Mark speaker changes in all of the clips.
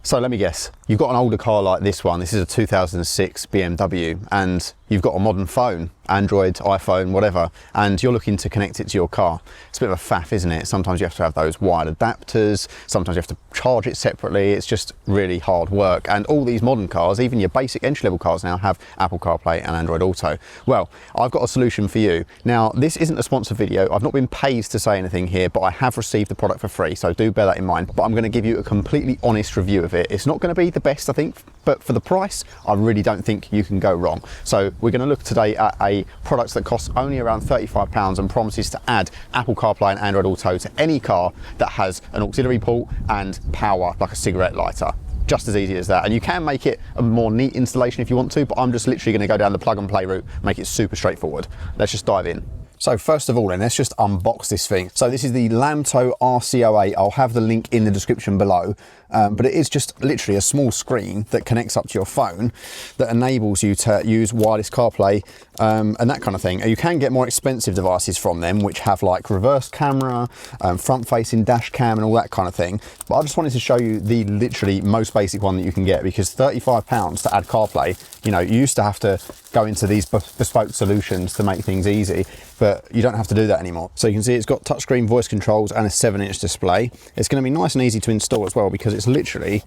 Speaker 1: So let me guess, you've got an older car like this one. This is a 2006 BMW, and you've got a modern phone, Android, iPhone, whatever, and you're looking to connect it to your car. It's a bit of a faff, isn't it? Sometimes you have to have those wired adapters, sometimes you have to charge it separately. It's just really hard work. And all these modern cars, even your basic entry-level cars now, have Apple CarPlay and Android Auto. Well, I've got a solution for you. Now, this isn't a sponsored video. I've not been paid to say anything here, but I have received the product for free, so do bear that in mind. But I'm going to give you a completely honest review of it. It's not going to be the best, I think, but for the price, I really don't think you can go wrong. So we're going to look today at a product that costs only around £35 and promises to add Apple CarPlay and Android Auto to any car that has an auxiliary port and power, like a cigarette lighter. Just as easy as that. And you can make it a more neat installation if you want to, but I'm just literally going to go down the plug and play route, make it super straightforward. Let's just dive in. So first of all then, let's just unbox this thing. So this is the Lamtto RC08. I'll have the link in the description below, but it is just literally a small screen that connects up to your phone that enables you to use wireless CarPlay and that kind of thing. You can get more expensive devices from them, which have like reverse camera, front-facing dash cam and all that kind of thing. But I just wanted to show you the literally most basic one that you can get, because £35 to add CarPlay, you know, you used to have to go into these bespoke solutions to make things easy, but you don't have to do that anymore. So you can see it's got touchscreen voice controls and a 7-inch display. It's going to be nice and easy to install as well, because it's literally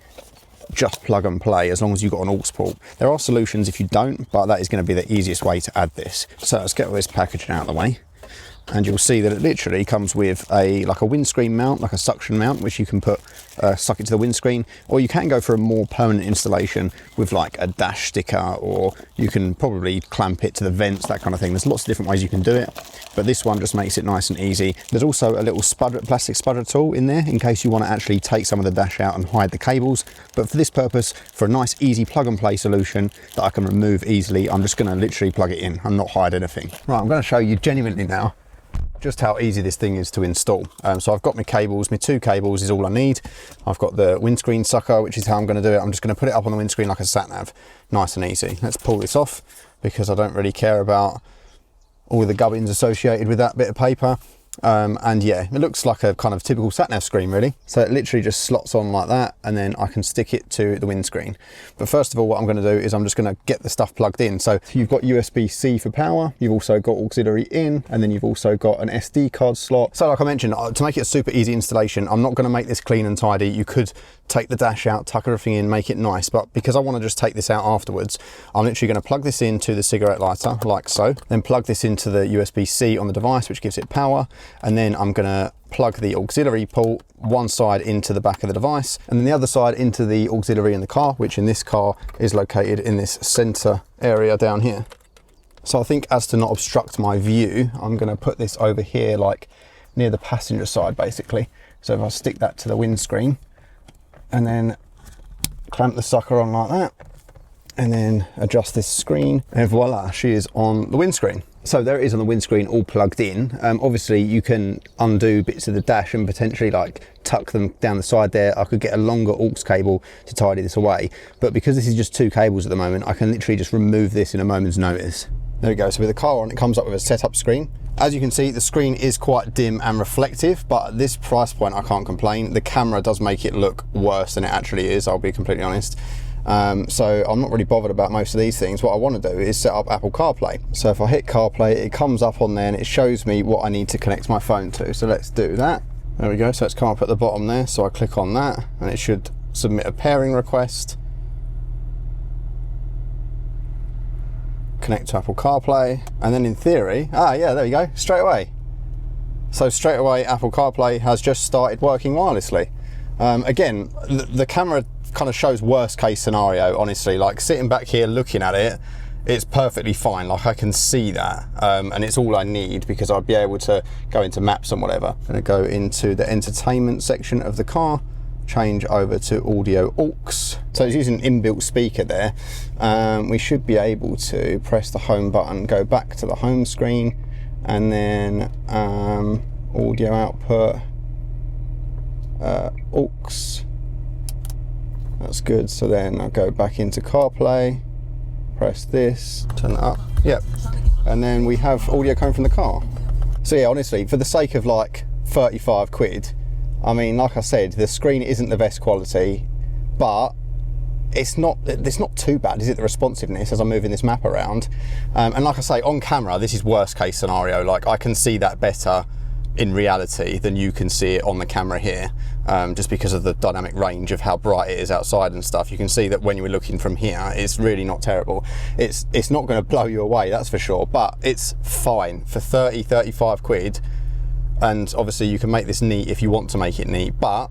Speaker 1: just plug and play as long as you've got an aux port. There are solutions if you don't, but that is going to be the easiest way to add this. So let's get all this packaging out of the way. And you'll see that it literally comes with like a windscreen mount, like a suction mount, which you can put suck it to the windscreen, or you can go for a more permanent installation with like a dash sticker, or you can probably clamp it to the vents, that kind of thing. There's lots of different ways you can do it, but this one just makes it nice and easy. There's also a little plastic spudder tool in there in case you want to actually take some of the dash out and hide the cables. But for this purpose, for a nice easy plug and play solution that I can remove easily, I'm just going to literally plug it in and not hide anything. Right, I'm going to show you genuinely now just how easy this thing is to install. So I've got my cables, my 2 cables is all I need. I've got the windscreen sucker, which is how I'm going to do it. I'm just going to put it up on the windscreen like a sat nav, nice and easy. Let's pull this off, because I don't really care about all the gubbins associated with that bit of paper. And yeah, it looks like a kind of typical sat-nav screen really. So it literally just slots on like that, and then I can stick it to the windscreen. But first of all, what I'm going to do is I'm just going to get the stuff plugged in. So you've got USB-C for power, you've also got auxiliary in, and then you've also got an SD card slot. So like I mentioned, to make it a super easy installation, I'm not going to make this clean and tidy. You could take the dash out, tuck everything in, make it nice, but because I want to just take this out afterwards, I'm literally going to plug this into the cigarette lighter like so, then plug this into the USB-C on the device, which gives it power, and then I'm going to plug the auxiliary port one side into the back of the device, and then the other side into the auxiliary in the car, which in this car is located in this center area down here. So I think, as to not obstruct my view, I'm going to put this over here, like near the passenger side basically. So if I stick that to the windscreen and then clamp the sucker on like that, and then adjust this screen, and voila, she is on the windscreen. So there it is on the windscreen, all plugged in. Obviously you can undo bits of the dash and potentially like tuck them down the side there. I could get a longer aux cable to tidy this away, but because this is just 2 cables at the moment, I can literally just remove this in a moment's notice. There we go. So with the car on, it comes up with a setup screen. As you can see, the screen is quite dim and reflective, but at this price point I can't complain. The camera does make it look worse than it actually is, I'll be completely honest. So I'm not really bothered about most of these things. What I want to do is set up Apple CarPlay. So if I hit CarPlay, it comes up on there and it shows me what I need to connect my phone to. So let's do that. There we go. So it's come up at the bottom there. So I click on that and it should submit a pairing request. Connect to Apple CarPlay, and then in theory, yeah, there you go, straight away. So straight away Apple CarPlay has just started working wirelessly. Again, the camera kind of shows worst case scenario, honestly. Like sitting back here looking at it, it's perfectly fine, like I can see that, and it's all I need because I'd be able to go into maps and whatever. I'm gonna go into the entertainment section of the car, change over to audio aux. So it's using an inbuilt speaker there. We should be able to press the home button, go back to the home screen, and then audio output, aux. That's good. So then I'll go back into CarPlay, press this, turn it up, yep, and then we have audio coming from the car. So yeah, honestly, for the sake of like 35 quid, I mean, like I said, the screen isn't the best quality, but it's not too bad, is it, the responsiveness as I'm moving this map around? And like I say, on camera, this is worst case scenario. Like, I can see that better in reality than you can see it on the camera here, just because of the dynamic range of how bright it is outside and stuff. You can see that when you were looking from here, it's really not terrible. It's not going to blow you away, that's for sure, but it's fine for 30, 35 quid. And obviously you can make this neat if you want to make it neat, but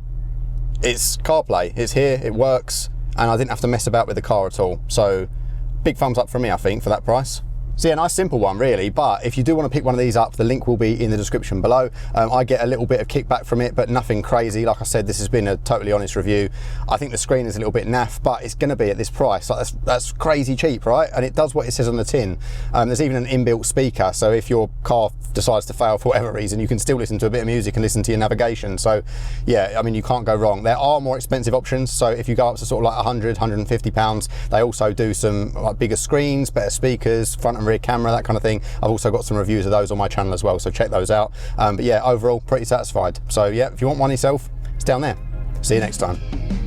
Speaker 1: it's CarPlay, it's here, it works, and I didn't have to mess about with the car at all. So big thumbs up from me, I think, for that price. So yeah, nice simple one really, but if you do want to pick one of these up, the link will be in the description below. I get a little bit of kickback from it, but nothing crazy. Like I said, this has been a totally honest review. I think the screen is a little bit naff, but it's going to be at this price. Like, that's crazy cheap, right? And it does what it says on the tin. There's even an inbuilt speaker, so if your car decides to fail for whatever reason, you can still listen to a bit of music and listen to your navigation. So yeah, I mean, you can't go wrong. There are more expensive options, so if you go up to sort of like 100, 150 pounds, they also do some like bigger screens, better speakers, front and rear camera, that kind of thing. I've also got some reviews of those on my channel as well, so check those out. But yeah, overall pretty satisfied. So yeah, if you want one yourself, it's down there. See you next time.